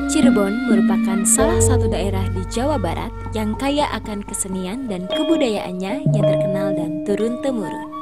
Cirebon merupakan salah satu daerah di Jawa Barat yang kaya akan kesenian dan kebudayaannya yang terkenal dan turun-temurun.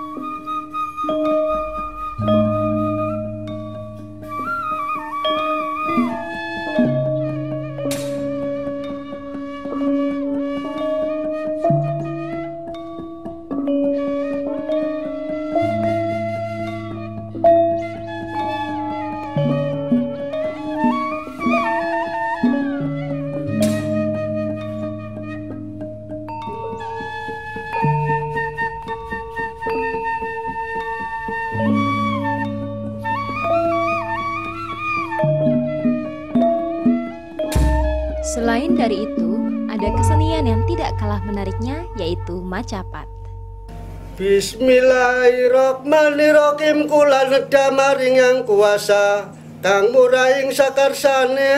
Selain dari itu, ada kesenian yang tidak kalah menariknya, yaitu macapat. Bismillahirrahmanirrahim, kula nedha maring yang kuasa kang murahing sakarsane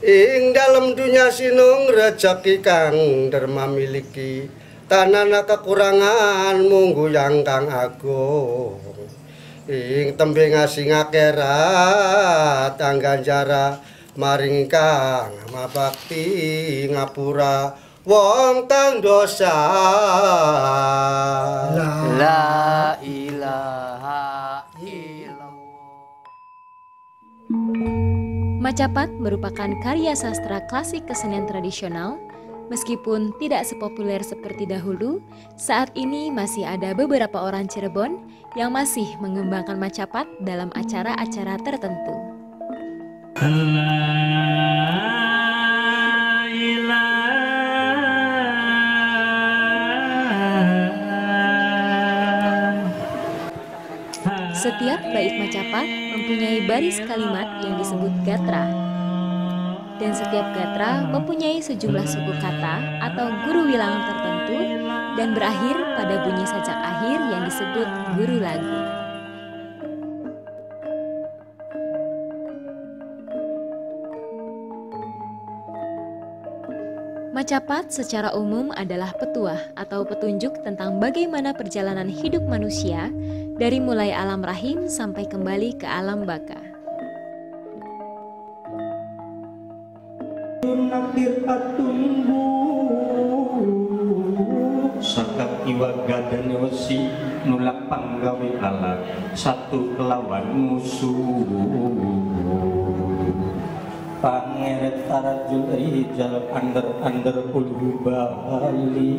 ing dalem dunya sinung rejeki kang derma miliki tanana kekurangan munggu yang kang agung ing tembe ngasing akhirat angganjara maring kang mabakti ngapura wong kang dosa. La ilaha illallah. Macapat merupakan karya sastra klasik kesenian tradisional. Meskipun tidak sepopuler seperti dahulu, saat ini masih ada beberapa orang Cirebon yang masih mengembangkan macapat dalam acara-acara tertentu. Setiap bait macapat mempunyai baris kalimat yang disebut gatra. Dan setiap gatra mempunyai sejumlah suku kata atau guru wilangan tertentu dan berakhir pada bunyi sajak akhir yang disebut guru lagu. Macapat secara umum adalah petuah atau petunjuk tentang bagaimana perjalanan hidup manusia dari mulai alam rahim sampai kembali ke alam baka. Sakat iwa gadane wesi nulak panggawe alat satu kelawan musuh pangeret tarajul rijal under ulu bali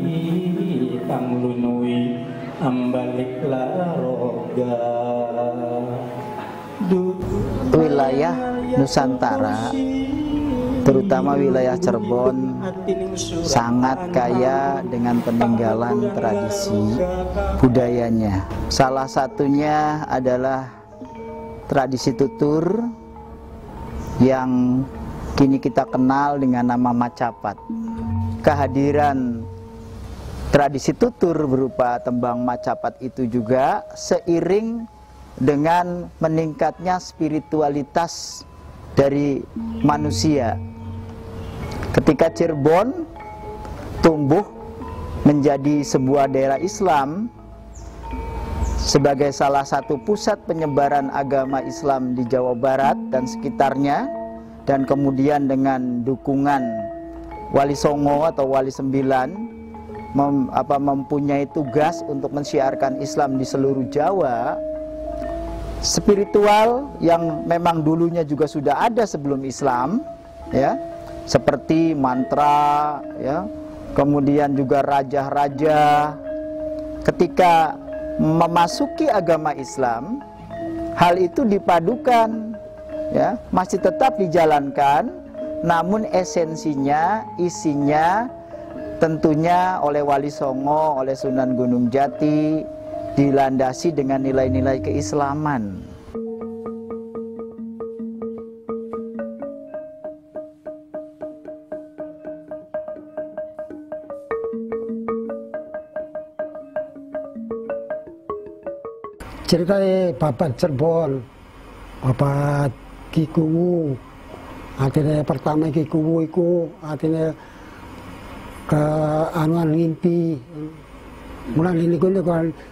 panglunui ambalik laroga. Wilayah Nusantara, terutama wilayah Cirebon, sangat kaya dengan peninggalan tradisi budayanya. Salah satunya adalah tradisi tutur yang kini kita kenal dengan nama macapat. Kehadiran tradisi tutur berupa tembang macapat itu juga seiring dengan meningkatnya spiritualitas dari manusia. Ketika Cirebon tumbuh menjadi sebuah daerah Islam sebagai salah satu pusat penyebaran agama Islam di Jawa Barat dan sekitarnya, dan kemudian dengan dukungan Wali Songo atau Wali Sembilan mempunyai tugas untuk mensiarkan Islam di seluruh Jawa. Spiritual yang memang dulunya juga sudah ada sebelum Islam, ya, seperti mantra, ya, kemudian juga raja-raja. Ketika memasuki agama Islam, hal itu dipadukan, ya, masih tetap dijalankan, namun esensinya, isinya tentunya oleh Wali Songo, oleh Sunan Gunung Jati, dilandasi dengan nilai-nilai keislaman. Ceritanya Babat Cirebon, Babat Ki Kuwu. Artinya pertama Ki Kuwu itu artinya ke anuan ngimpi Mulane niku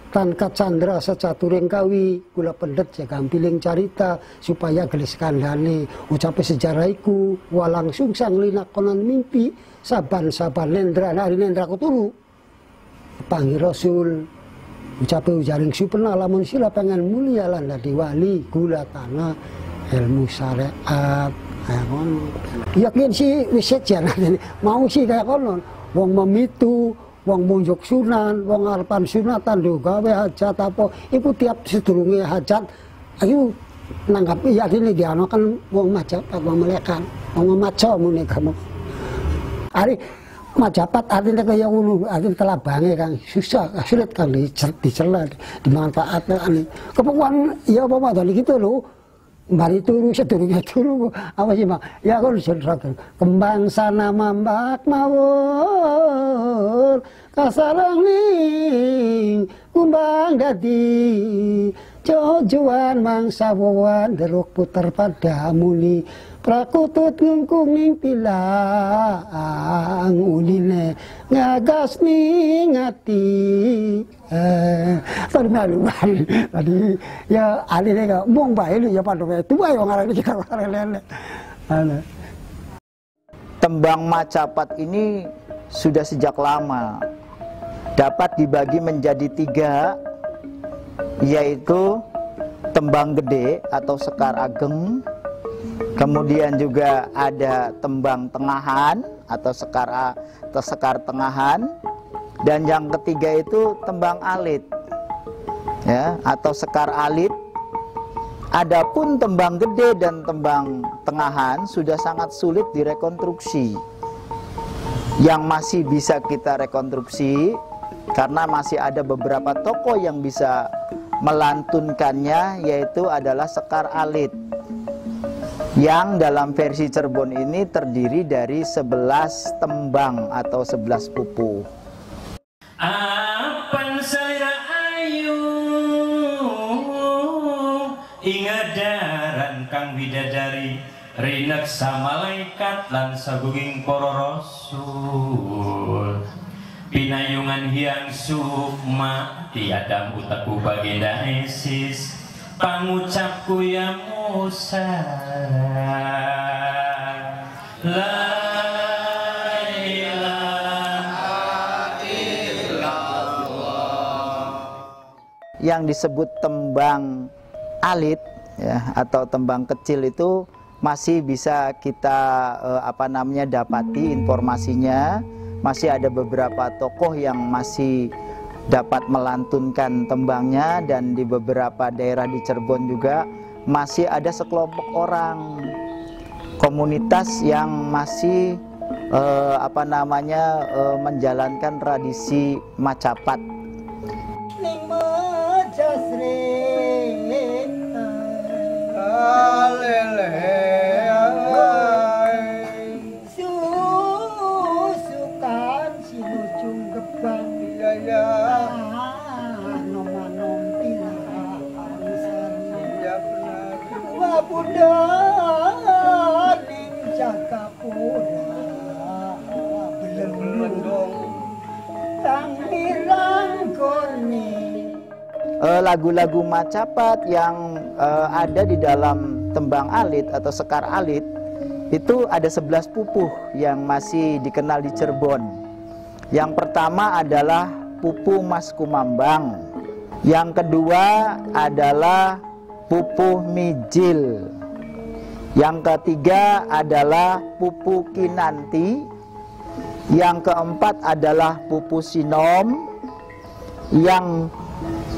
tan kacandra secaturing kawi kula pendet jagang piling carita supaya gelis kandhane ucape sejarah iku walang sungsang linakonan mimpi saban-saban nendra nari nendraku turu panggil Rasul ucape ujaring supena lamun sila pengen mulia lan dadi wali gula tanah ilmu syariat kayak ngono. Yakin sih wis sejarah mau sih kayak kono wong memitu wong munjuk sunan, wong arepan sunatan lho gawe hajat apa, iku tiap sedurunge hajat ayo nanggap iya dene diano kan wong majapat, wong melekan, wong maca mune kamu. Ari majapat artinya kaya ngono, artinya telabange Kang susah, sulit kan dicela, dimanfaatkan. Kepenguan ya apa madani gitu lho. Mari turu sedurunge turu apa sih Mak? Ya kon jendraken kembang sana mambak mawur kasarang ning kumbang dadi jojoan mangsawan deruk puter pada muli prakutut ngungkung ning pilang uline ngagas ning ati malu-malu tadi ya aline ka mung bae lu ya padha wae tuwa yo ngarani kita lele. Tembang Macapat ini sudah sejak lama dapat dibagi menjadi 3, yaitu tembang gede atau sekar ageng, kemudian juga ada tembang tengahan atau sekar tengahan, dan yang ketiga itu tembang alit ya atau sekar alit. Adapun tembang gede dan tembang tengahan sudah sangat sulit direkonstruksi. Yang masih bisa kita rekonstruksi karena masih ada beberapa tokoh yang bisa melantunkannya, yaitu adalah sekar alit yang dalam versi Cirebon ini terdiri dari 11 tembang atau 11 pupuh. Apan salira ayu ingadaran kang widadari rineksa malaikat lan sagunging para rasul pinayungan hyang sukma tiadam utaku bagenda esis pangucapku ya Musa la yang disebut tembang alit ya atau tembang kecil itu masih bisa kita dapati informasinya. Masih ada beberapa tokoh yang masih dapat melantunkan tembangnya, dan di beberapa daerah di Cirebon juga masih ada sekelompok orang komunitas yang masih menjalankan tradisi Macapat. Susukan sinujung gebang nom-nom pilang wabunda ning Jakapura belendung tang mirang koni. Lagu-lagu Macapat yang ada di dalam tembang alit atau sekar alit itu ada 11 pupuh yang masih dikenal di Cirebon. Yang pertama adalah pupuh Mas Kumambang, yang kedua adalah pupuh Mijil, yang ketiga adalah pupuh Kinanti, yang keempat adalah pupuh Sinom, yang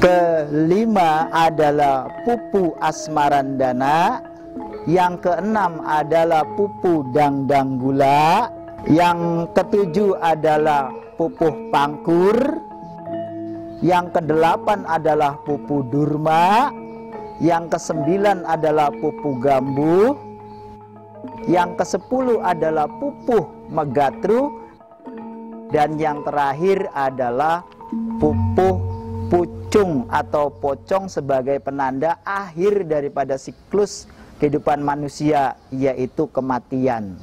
kelima adalah pupuh Asmarandana, yang keenam adalah pupuh Dangdang Gula, yang ketujuh adalah pupuh Pangkur, yang kedelapan adalah pupuh Durma, yang kesembilan adalah pupuh Gambuh, yang kesepuluh adalah pupuh Megatru, dan yang terakhir adalah pupuh Pucung atau pocong sebagai penanda akhir daripada siklus kehidupan manusia, yaitu kematian.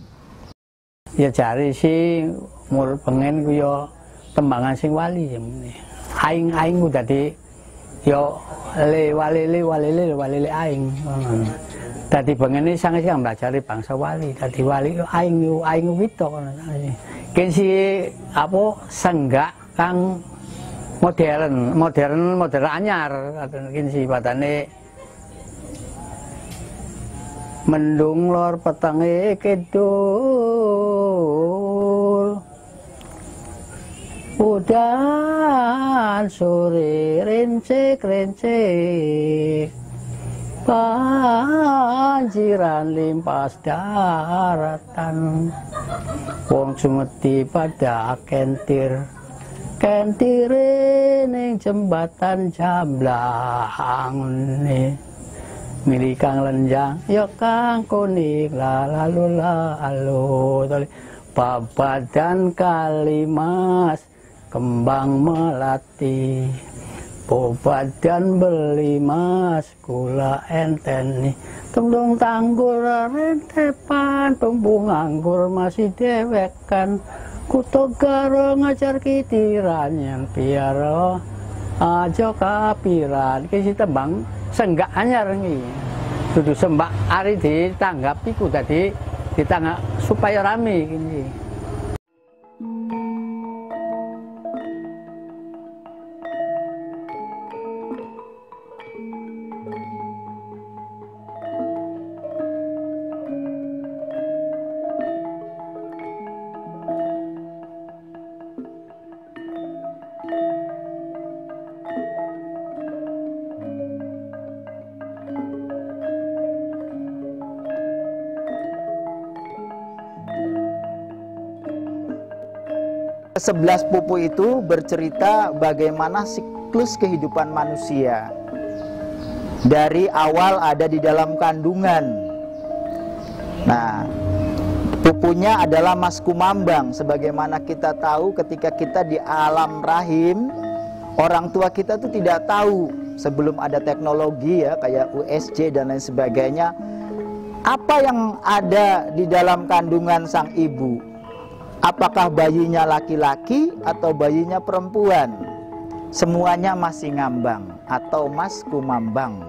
Ya cari sih mul pengen ku yo tembangan sing wali aing dadi yo walele aing. Dadi bengene sange sing mlajari bangsa wali. Dadi wali aing wito ngono. Kensi apa senggak kang modern anyar kensi batane mendung lor petenge kidul udan sore rencek banjiran limpas daratan wong sumeti pada kentire ning jembatan Jamblang milik kang lenjang ya kang kuning lalu babadan kalimas kembang melati babadan belimas gula enteni tungdung tanggul rentepan tumbung anggur masih dewekan kuto garo ngajar kitiran yang piaro aja kapiran kisi tembang senggak anyar ngi dudu sembak ari ditanggapi ku dadi ditanggap supaya rame gini. Sebelas pupu itu bercerita bagaimana siklus kehidupan manusia. Dari awal ada di dalam kandungan. Nah, pupunya adalah Mas Kumambang. Sebagaimana kita tahu ketika kita di alam rahim, orang tua kita tuh tidak tahu sebelum ada teknologi ya kayak USG dan lain sebagainya, apa yang ada di dalam kandungan sang ibu. Apakah bayinya laki-laki atau bayinya perempuan? Semuanya masih ngambang atau Mas Kumambang.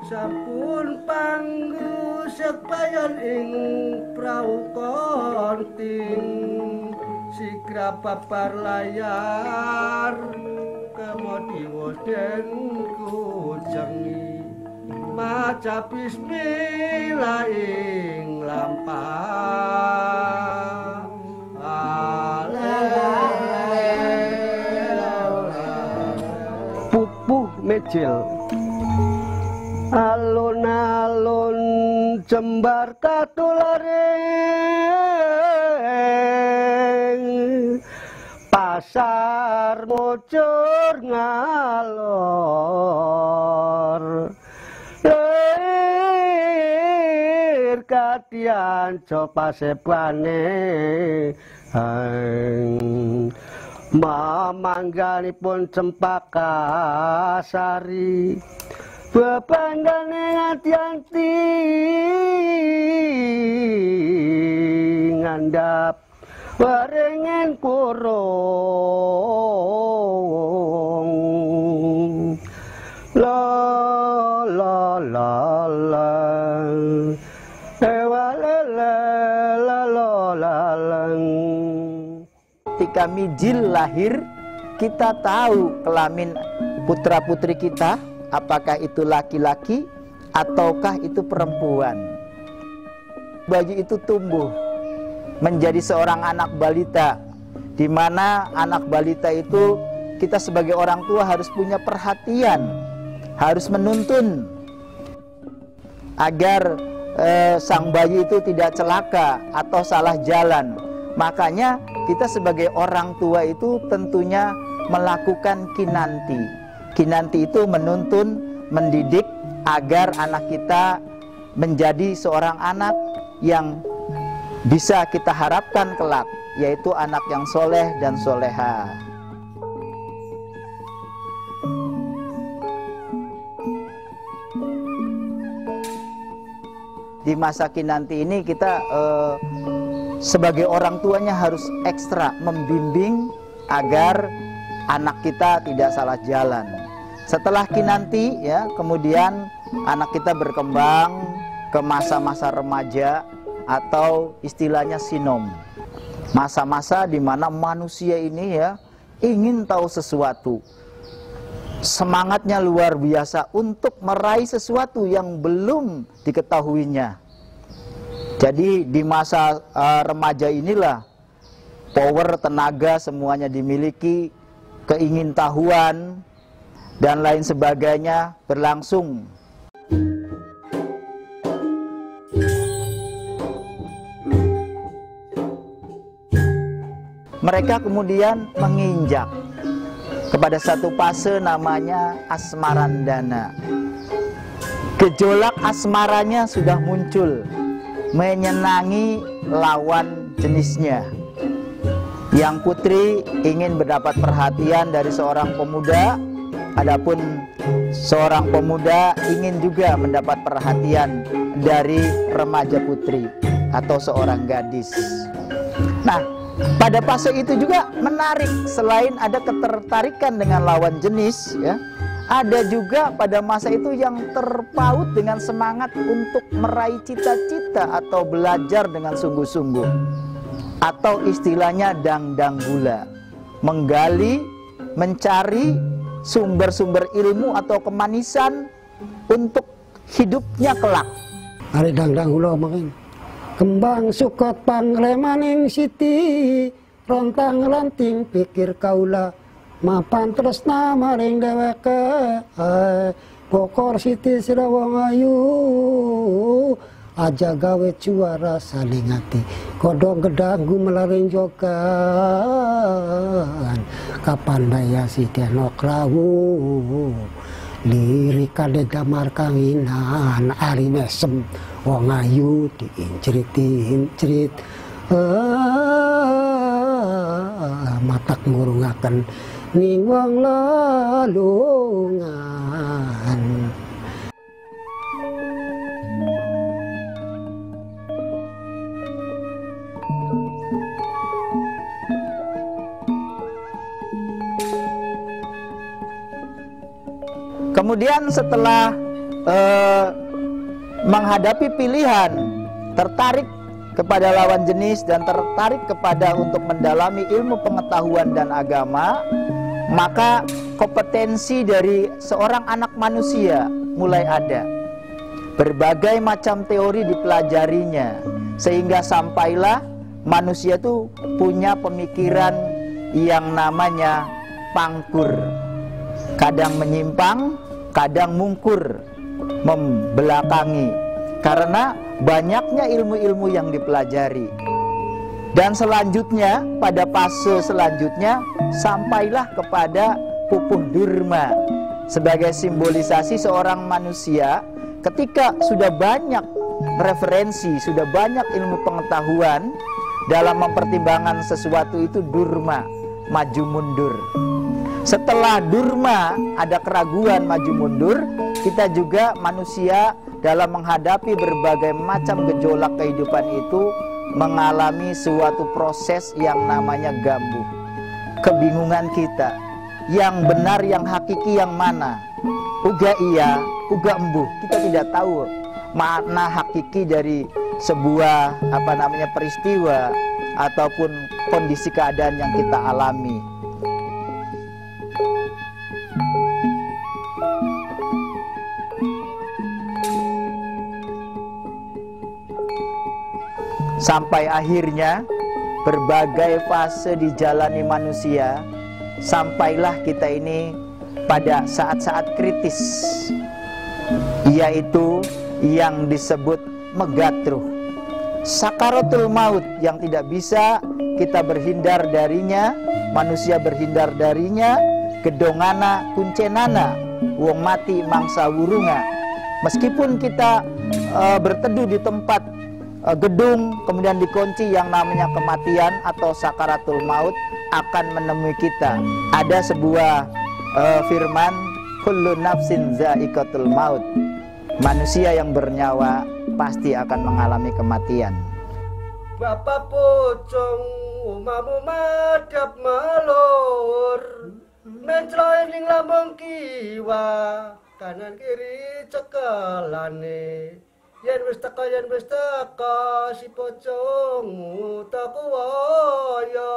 Sampun panggu sepayan ing prau konting sigra papar layar kemodi woden kujengi maca bismillah ing lampah pupuh mejil alun-alun jembar katularing pasar mujur ngalor katian coba sepane mamangganipun cempaka sari bebandane ngati-anti ngandap warengen kurung la la la la Ketika Mijil lahir, kita tahu kelamin putra-putri kita, apakah itu laki-laki ataukah itu perempuan. Bayi itu tumbuh menjadi seorang anak balita, di mana anak balita itu kita sebagai orang tua harus punya perhatian, harus menuntun agar sang bayi itu tidak celaka atau salah jalan. Makanya kita sebagai orang tua itu tentunya melakukan kinanti. Kinanti itu menuntun, mendidik agar anak kita menjadi seorang anak yang bisa kita harapkan kelak, yaitu anak yang soleh dan soleha. Di masa kinanti ini kita sebagai orang tuanya harus ekstra membimbing agar anak kita tidak salah jalan. Setelah kinanti ya, kemudian anak kita berkembang ke masa-masa remaja atau istilahnya sinom. Masa-masa di mana manusia ini ya ingin tahu sesuatu. Semangatnya luar biasa untuk meraih sesuatu yang belum diketahuinya. Jadi di masa remaja inilah power, tenaga semuanya dimiliki, keingintahuan dan lain sebagainya berlangsung. Mereka kemudian menginjak kepada satu fase namanya asmarandana. Gejolak asmaranya sudah muncul, menyenangi lawan jenisnya. Yang putri ingin mendapat perhatian dari seorang pemuda, adapun seorang pemuda ingin juga mendapat perhatian dari remaja putri atau seorang gadis. Nah, pada fase itu juga menarik, selain ada ketertarikan dengan lawan jenis ya, ada juga pada masa itu yang terpaut dengan semangat untuk meraih cita-cita atau belajar dengan sungguh-sungguh, atau istilahnya dangdang gula, menggali, mencari sumber-sumber ilmu atau kemanisan untuk hidupnya kelak. Hari dangdang gula makin kembang sukot pangremaning siti, rontang lanting pikir kaula, mapan tresna maring dheweke, pokor siti sira wong ayu, aja gawe juara saling ati, kodong gedanggu melaring jogan, kapan daya si denok rawu, lirik kade damar kanginan ari mesem wong ayu diincrit-incrit, matak ngurungaken ning wong lelungan. Kemudian setelah menghadapi pilihan, tertarik kepada lawan jenis dan tertarik kepada untuk mendalami ilmu pengetahuan dan agama, maka kompetensi dari seorang anak manusia mulai ada. Berbagai macam teori dipelajarinya, sehingga sampailah manusia itu punya pemikiran yang namanya pangkur. Kadang menyimpang, kadang mungkur, membelakangi, karena banyaknya ilmu-ilmu yang dipelajari. Dan selanjutnya, pada fase selanjutnya, sampailah kepada pupuh durma, sebagai simbolisasi seorang manusia ketika sudah banyak referensi, sudah banyak ilmu pengetahuan, dalam mempertimbangkan sesuatu itu durma, maju mundur. Setelah durma, ada keraguan maju mundur, kita juga manusia dalam menghadapi berbagai macam gejolak kehidupan itu mengalami suatu proses yang namanya gambuh. Kebingungan kita, yang benar, yang hakiki, yang mana? Uga iya, uga embuh. Kita tidak tahu makna hakiki dari sebuah peristiwa ataupun kondisi keadaan yang kita alami. Sampai akhirnya berbagai fase dijalani manusia, sampailah kita ini pada saat-saat kritis, yaitu yang disebut megatruh, sakaratul maut, yang tidak bisa kita berhindar darinya, manusia berhindar darinya, gedongana kuncenana, wong mati mangsa wurunga. Meskipun kita berteduh di tempat gedung, kemudian dikunci, yang namanya kematian atau sakaratul maut akan menemui kita. Ada sebuah firman, kullu nafsin za'iqatul maut, manusia yang bernyawa pasti akan mengalami kematian. Bapak pocong umamu madhap melur, mencloe ning lambung kiwa kanan kiri cekelane yen wis teka si pocong utaku waya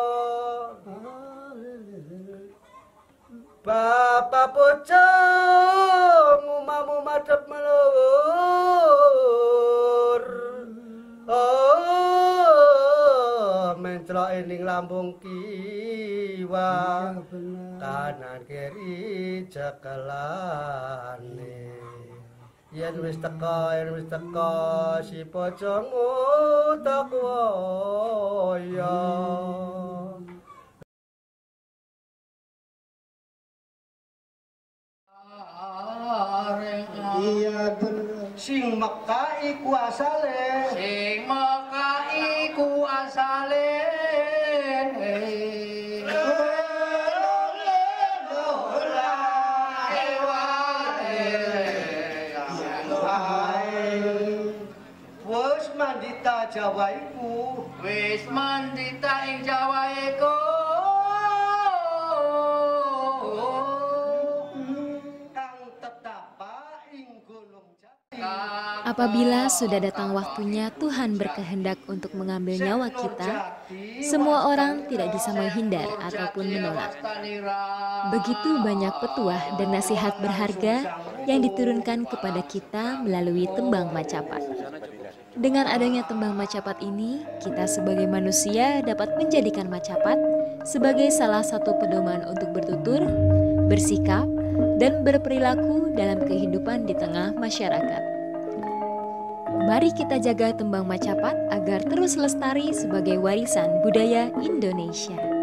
Bapak pocong umamu madhep melur mencloke ning lambung kiwa kanan kiri cekelane yen wis teka si pocong utaku waya iya bener sing Mekah iku asale wis mandita Jawa iku Apabila sudah datang waktunya Tuhan berkehendak untuk mengambil nyawa kita, semua orang tidak bisa menghindar ataupun menolak. Begitu banyak petuah dan nasihat berharga yang diturunkan kepada kita melalui tembang Macapat. Dengan adanya tembang Macapat ini, kita sebagai manusia dapat menjadikan Macapat sebagai salah satu pedoman untuk bertutur, bersikap, dan berperilaku dalam kehidupan di tengah masyarakat. Mari kita jaga tembang Macapat agar terus lestari sebagai warisan budaya Indonesia.